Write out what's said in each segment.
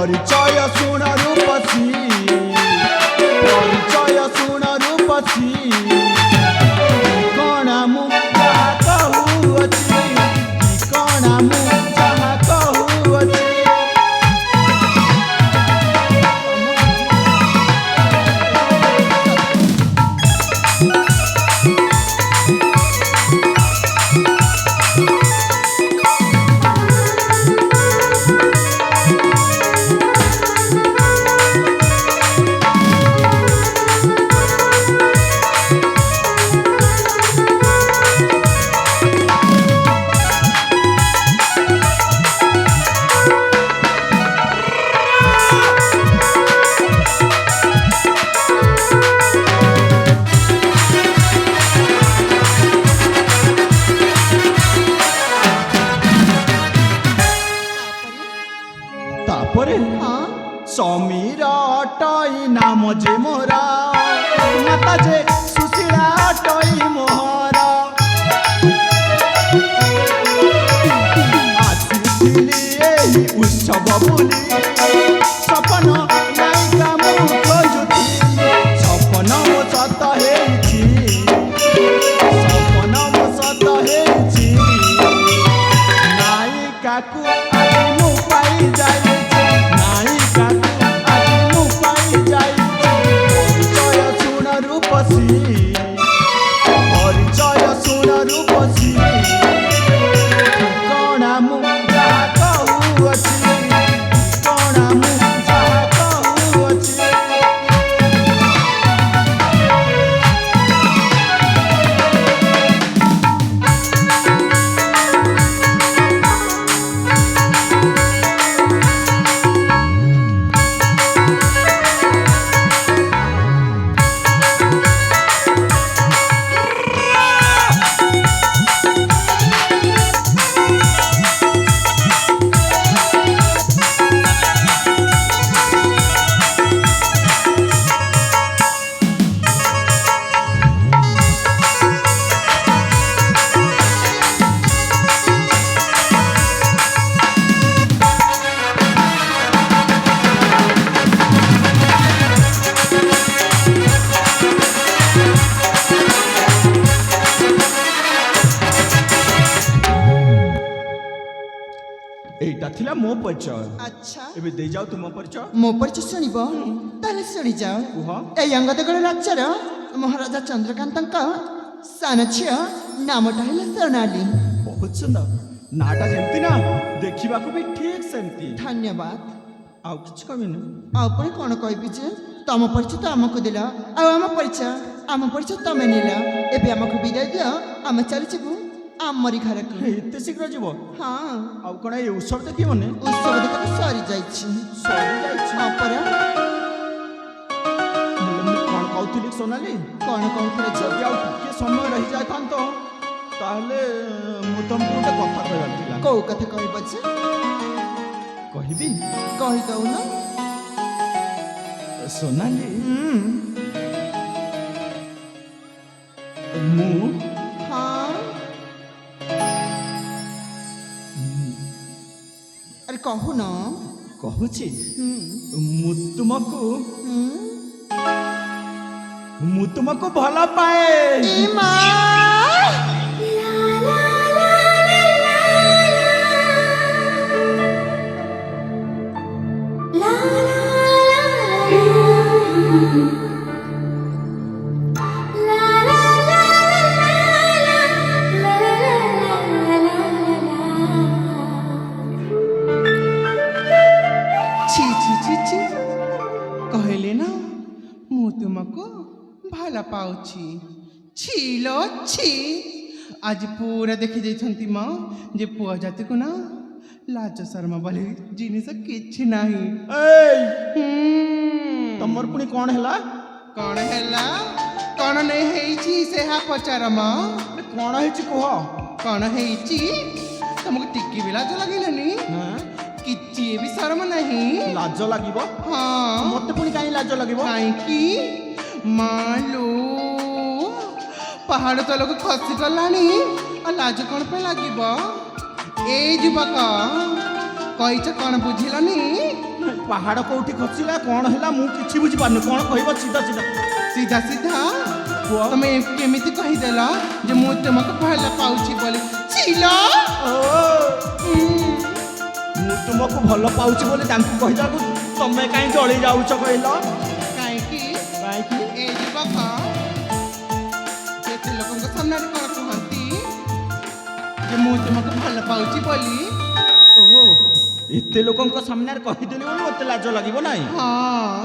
परिचय सुन रूपसी परिचय सुन रूपसी कणा मु जहा कहूअछि कणा मु जहा कहूअछि समीर अटई नाम जे मोरा माता जे सुशीला अटई मोहरा आसिथिली एही उत्सव बुली सपन नायिका मु खोजुथि सपन मो सत हेछि सपन मो सत हेछि नायिका को आज मु पाई जाई नायिका परिचय सुन रूपसी कणा मु जहा कहूअछि कणा मु जहा कहूअछि एटा थिला मो परिचय अच्छा एबे दे जाओ तुम परिचय मो परिचय सुनिबो ताले सुनि जाओ कुह ए अंगदगळ राज्यर महाराजा चंद्रकांतଙ୍କ सान छिया नामटा हैला सोनाली बहुत सुंदर नाटा जेमती ना देखिबा को भी ठीक सेमती धन्यवाद आउ किछ कमिनु आ पुणी कोन कहबी जे तम परिचय तो हमको दिला आ हम परिचय तमे निला एबे हमको विदाय दियो हम चली छिबु आमरी घर को एते शीघ्र जीव हाँ आउ कोन ए उत्सव देखि मने उत्सव देख सरी जाइछि हाँ पर कोन कहउथिली सोनाली कोन कहउथिले जदि आउ के समय रहि जाय थान तो ताहले मु तुमको गोटे कथा कहबार थिला को कथा कहबो जे कहबी कहि दउ ना सोनाली मु अरे कहू न कहूची मु तुमको भला पाए कहले ना मु तुमको भला पाउछि छिलो छी आज पूरा देखि जाइछंती मां जे पुआ जाति को ना लाज शर्मा वाली जिनिस किछि नाही तमर पुनी कोन हैला कोन नहीं हेछि से हा पचार मां कोन हेछि कह कोन हेछि तुमको टिक्की भी लाज लागिलानी किछि भी शर्म नहीं लाज लागिबो हाँ मते पुनी काई लाज लागिबो काई की मालो पहाड़ तलक खसी गलानी आ लाज कौन पे लागिबो ए जुबक कहिछ कौन बुझिलनी ପାହାଡ଼ କୋଉଠି ଖସିଲା କ'ଣ ହେଲା ମୁଁ କିଛି ବୁଝିପାରୁନି କ'ଣ କହିବ ସିଧା ସିଧା ସିଧା ସିଧା କୁହ। ତମେ କେମିତି କହିଦେଲ ଯେ ମୁଁ ତୁମକୁ ଭଲ ପାଉଛି ବୋଲି ଚିଲ ଓ, ମୁଁ ତୁମକୁ ଭଲ ପାଉଛି ବୋଲି ତାଙ୍କୁ କହିବାକୁ ତମେ କାହିଁ ଜଳି ଯାଉଛ କହିଲ କାହିଁକି କାହିଁକି ଏ ଯୁବକ କେତେ ଲୋକଙ୍କ ସାମ୍ନାରେ କ'ଣ କୁହନ୍ତି ଯେ ମୁଁ ତୁମକୁ ଭଲ ପାଉଛି ବୋଲି। ଓହୋ ଏତେ ଲୋକଙ୍କ ସାମ୍ନାରେ କହିଦେଲି ବୋଲି ମୋତେ ଲାଜ ଲାଗିବ ନାହିଁ ହଁ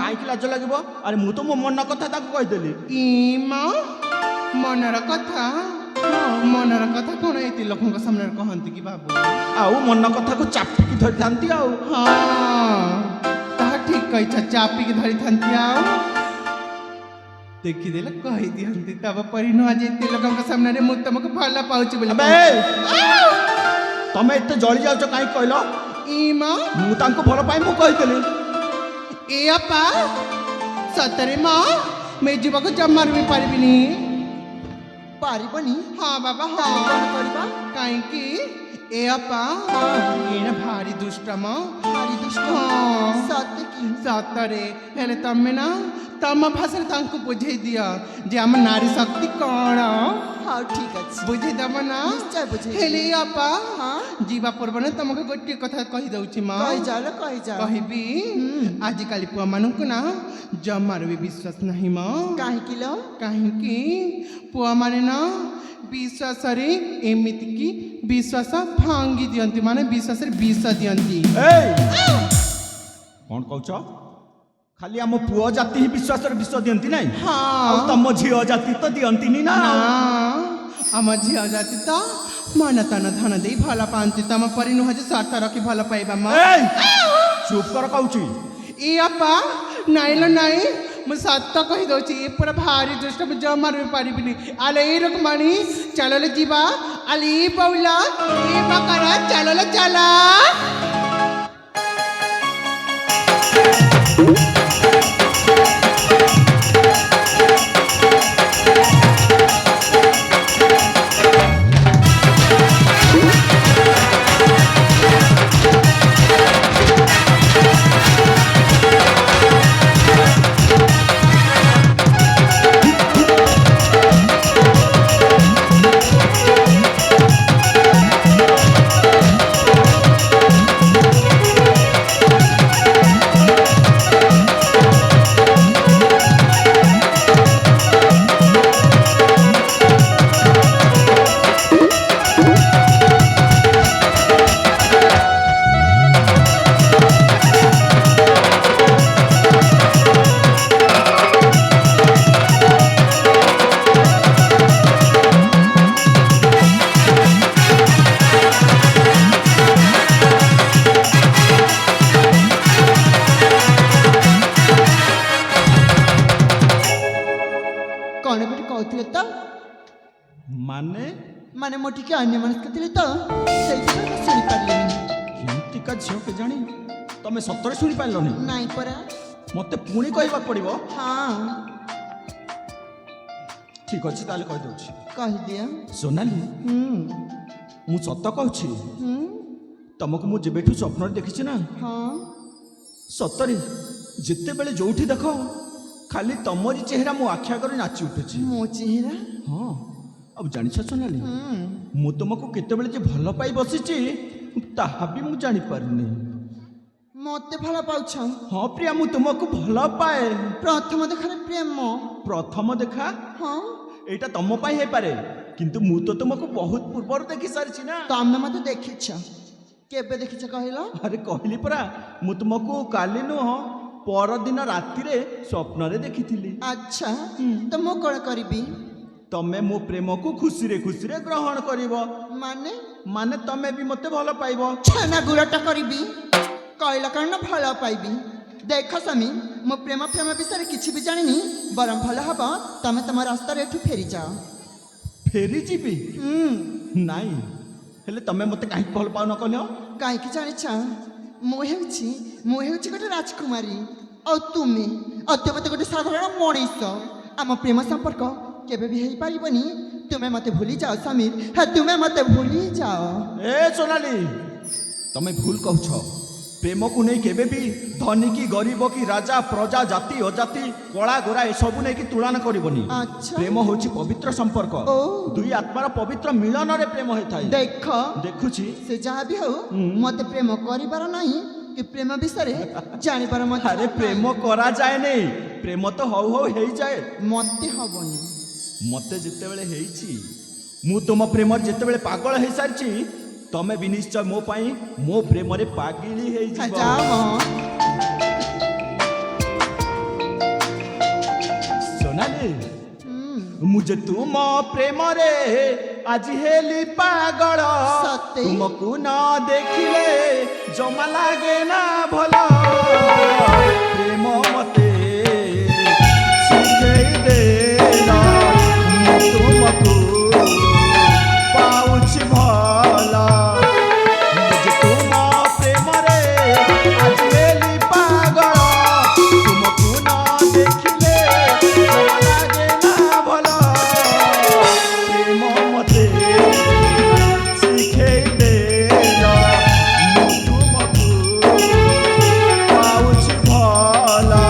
କାହିଁକି ଲାଜ ଲାଗିବ ଆରେ ମୁଁ ତ ମୋ ମନ କଥା ତାକୁ କହିଦେଲି ଇମା ମନର କଥା ମନର କଥା କ'ଣ ଏତେ ଲୋକଙ୍କ ସାମ୍ନାରେ କହନ୍ତି କି ବାବୁ? ଆଉ ମନ କଥାକୁ ଚାପିକି ଧରିଥାନ୍ତି ଆଉ ହଁ ତାହା ଠିକ କହିଛ ଚାପିକି ଧରିଥାନ୍ତି ଆଉ ଦେଖିଦେଲେ କହିଦିଅନ୍ତି ତବ ପରି ନୁହଁ ଯେ ଏତେ ଲୋକଙ୍କ ସାମ୍ନାରେ ମୁଁ ତମକୁ ଭଲ ପାଉଛି ବୋଲି। ଆବେ ତମେ ଏତେ ଜଳି ଯାଉଛ କାହିଁକି କହିଲ ଇମା ମୁଁ ତାଙ୍କୁ ଭଲ ପାଇ ମୁଁ କହିଦେଲି ଏ ଆପା ସତରେ ମା ମୁଁ ଏ ଯୁବକୁ ଜମାରୁ ବି ପାରିବିନି। ପାରିବନି? ହଁ ବାବା ହଁ ତାହେଲେ କ'ଣ କରିବା? କାହିଁକି ଏ ଆପା ଏଇନା ଭାରି ଦୁଷ୍ଟ ମ ଭାରି ଦୁଷ୍ଟ। ହଁ ସତେ କି? ସତରେ ହେଲେ ତମେ ନା ତମ ଭାଷାରେ ତାଙ୍କୁ ବୁଝେଇ ଦିଅ ଯେ ଆମ ନାରୀ ଶକ୍ତି କ'ଣ ହଉ ଠିକ ଅଛି ବୁଝେଇ ଦେବ ନା? ନିଶ୍ଚୟ ବୁଝେଇ ହେଲେ ଆପା ହଁ ଯିବା ପୂର୍ବରୁ ତମକୁ ଗୋଟିଏ କଥା କହିଦଉଛି ମା କହିଯାଅ ଲୋ, କହିଯାଅ। କହିବି ଆଜିକାଲି ପୁଅମାନଙ୍କୁ ନା ଜମାରୁ ବି ବିଶ୍ୱାସ ନାହିଁ ମ କାହିଁକି ଲୋ? କାହିଁକି ପୁଅମାନେ ନା ବିଶ୍ୱାସରେ ଏମିତିକି ବିଶ୍ୱାସ ଭାଙ୍ଗି ଦିଅନ୍ତି ମାନେ ବିଶ୍ୱାସରେ ବିଷ ଦିଅନ୍ତି। ଏଇ କ'ଣ କହୁଛ ଖାଲି ଆମ ପୁଅ ଜାତି ହିଁ ବିଶ୍ୱାସରେ ବିଷ ଦିଅନ୍ତି ନାହିଁ ଆଉ ହଁ ତମ ଝିଅ ଜାତି ତ ଦିଅନ୍ତିନି ନା ନା ଆମ ଝିଅ ଜାତି ତ ମନ ତନ ଧନ ଦେଇ ଭଲ ପାଆନ୍ତି ତମ ପରି ନୁହଁ ଯେ ସ୍ୱାର୍ଥ ରଖି ଭଲ ପାଇବା ମା। ଏଇ ଚୁପ୍ କର କହୁଛି ଏ ଆପା ନାଇଁ ଲୋ ନାଇଁ ମୁଁ ସତ କହିଦଉଛି ଏ ପୁରା ଭାରି ଦୁଷ୍ଟ ମୁଁ ଜମାରୁ ବି ପାରିବିନି ଆଲେ ଏଇ ରକମାଣି ଚାଲ ଯିବା ଆଲେ ଏ ବଉଲା ଏ ବକରା ଚାଲ ଚାଲା କ'ଣ ଗୋଟେ କହୁଥିଲେ ତ? ମାନେ ମାନେ ମୁଁ ଟିକେ ଅନ୍ୟମନସ୍କ ଥିଲି ତ ସେଇଥିପାଇଁ ମୁଁ ଶୁଣିପାରିଲିନି। କେମିତିକା ଝିଅ କେଜାଣି ତମେ ସତରେ ଶୁଣିପାରିଲନି ନାଇଁ ପରା। ମତେ ପୁଣି କହିବାକୁ ପଡ଼ିବ ହଁ ଠିକ ଅଛି ତାହେଲେ କହିଦେଉଛି କହିଦିଅ। ସୋନାଲି ମୁଁ ସତ କହୁଛି ତମକୁ ମୁଁ ଯେବେଠୁ ସ୍ୱପ୍ନରେ ଦେଖିଛି ନା ହଁ ସତରେ ଯେତେବେଳେ ଯୋଉଠି ଦେଖ ଖାଲି ତମରି ଚେହେରା ମୋ ଆଖି ଆଗରେ ନାଚି ଉଠୁଛି। ମୋ ଚେହେରା? ହଁ ଆଉ ଜାଣିଛ ସୋନାଲି ମୁଁ ତୁମକୁ କେତେବେଳେ ଯେ ଭଲ ପାଇ ବସିଛି ତାହା ବି ମୁଁ ଜାଣିପାରୁନି। ମତେ ଭଲ ପାଉଛ? ହଁ ପ୍ରିୟା ମୁଁ ତୁମକୁ ଭଲ ପାଏ। ପ୍ରଥମ ଦେଖାରେ ପ୍ରେମ? ପ୍ରଥମ ଦେଖା ହଁ ଏଇଟା ତମ ପାଇଁ ହେଇପାରେ କିନ୍ତୁ ମୁଁ ତ ତୁମକୁ ବହୁତ ପୂର୍ବରୁ ଦେଖି ସାରିଛି ନା। ତମେ ମତେ ଦେଖିଛ? କେବେ ଦେଖିଛ କହିଲ? ଆରେ କହିଲି ପରା ମୁଁ ତୁମକୁ କାଲି ନୁହଁ ପରଦିନ ରାତିରେ ସ୍ୱପ୍ନରେ ଦେଖିଥିଲି। ଆଚ୍ଛା ତ ମୁଁ କ'ଣ କରିବି? ତମେ ମୋ ପ୍ରେମକୁ ଖୁସିରେ ଖୁସିରେ ଗ୍ରହଣ କରିବ ମାନେ? ମାନେ ତମେ ବି ମତେ ଭଲ ପାଇବ। ଛେନା ଗୁଡ଼ଟା କରିବି କହିଲ କାରଣ ଭଲ ପାଇବି। ଦେଖ ସ୍ୱାମୀ ମୁଁ ପ୍ରେମ ବିଷୟରେ କିଛି ବି ଜାଣିନି ବରଂ ଭଲ ହବ ତମେ ତମ ରାସ୍ତାରେ ଏଠୁ ଫେରିଯାଅ। ଫେରିଯିବି? ନାଇଁ ହେଲେ ତମେ ମତେ କାହିଁକି ଭଲ ପାଉନ କହିଲ? କାହିଁକି ଜାଣିଛ ମୁଁ ହେଉଛି ଗୋଟେ ରାଜକୁମାରୀ ଆଉ ତୁମେ ଗୋଟେ ସାଧାରଣ ମଣିଷ। ଆମ ପ୍ରେମ ସମ୍ପର୍କ କେବେ ବି ହେଇପାରିବନି। ତୁମେ ମତେ ଭୁଲି ଯାଅ ସମୀର, ତୁମେ ମତେ ଭୁଲି ଯାଅ। ଏ ସୋନାଲି ତମେ ଭୁଲ କହୁଛ। प्रेम को नहीं केबे भी धनी की गरीब की राजा प्रजा जाति अजाति कला गोरा ए सब नहीं कि तुलना करबनी। अच्छा। प्रेम होची पवित्र संपर्क। ओ। दुई आत्मार पवित्र मिलन रे प्रेम होई थाई। देख देखुची से जहाँ भी हो मते प्रेम करिबार नहीं कि प्रेम विषय जानिबार मत। अरे प्रेम करा जाए नहीं, प्रेम तो हौ हौ हेई जाए। मते हबनी मते जिते बेले हेईची मु तुम प्रेम जिते बेले पागल हेई सारची तमे भी निश्चय मो पाई मो प्रेम रे पागिली हेई जीव। जाओ सोनाली मुझे तुम प्रेम रे आज हेली पागल। सते? तुमको न देखिले जमा लागे ना भल। प्रेम मते शिखेई देला तुमको पाउछि भला। मुझे तुम प्रेम रे आज हेली पागल। तुमको न देखिले जमा लागे ना भल। प्रेम मते शिखेई देला तुमको पाउछि भला।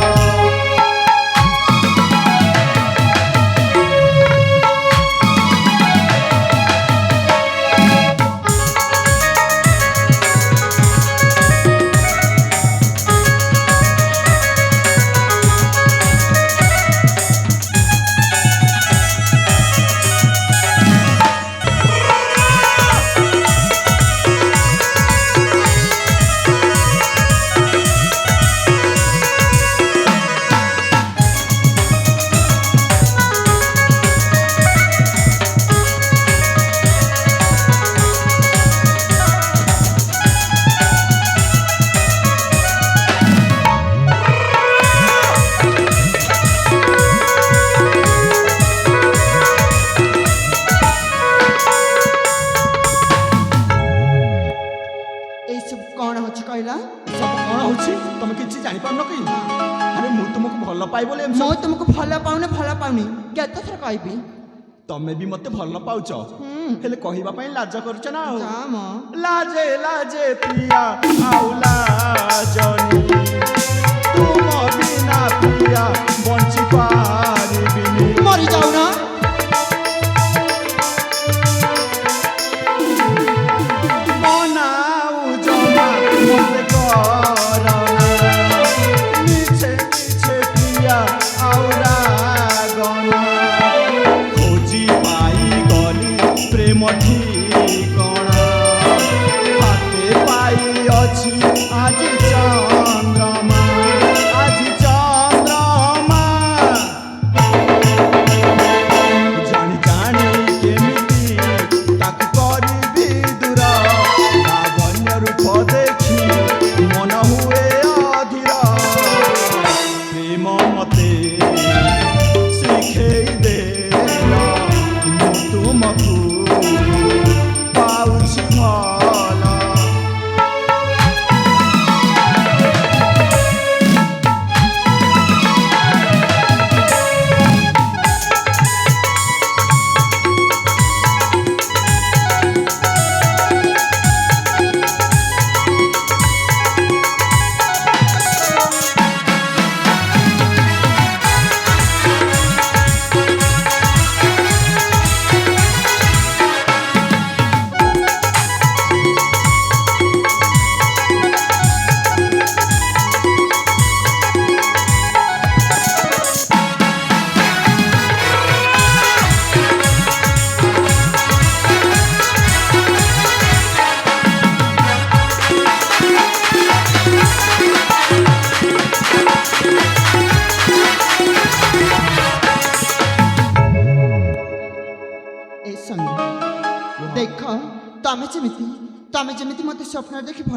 এই সব কোন হচ্ছে কইলা? सब कौन होची तुम किछि जानि पारनो कि? अरे मु तुमको भल पाई बोले एम ମୁଁ सब ତୁମକୁ ଭଲ ପାଉନି କେତେ ଥର କହିବି? तमे भी मते भल पाउच। हेले कहिबा पई लाज करछ ना हो। ଯା ମ लाजे लाजे पिया आउला जनी तुम बिना पिया बंची पारिबिनी। ମରି ଯାଉନ। मनाउ जमा मते करना मिछे मिछे पिया आउला गना। खोजी पाई गली प्रेम ठिकଣା हाते पाई अछि आज चंद्रमा आज चंद्रमा। जानी जानी केमिति ताकु करिबी दूर लावण्य रूप देखी मन हुए अधीर। प्रेम मते शिखेई देला मु तुमको पाउछि भला। ଏ ସଙ୍ଗୀ ଦେଖ ତମେ ଯେମିତି ମତେ ସ୍ୱପ୍ନ ଦେଖି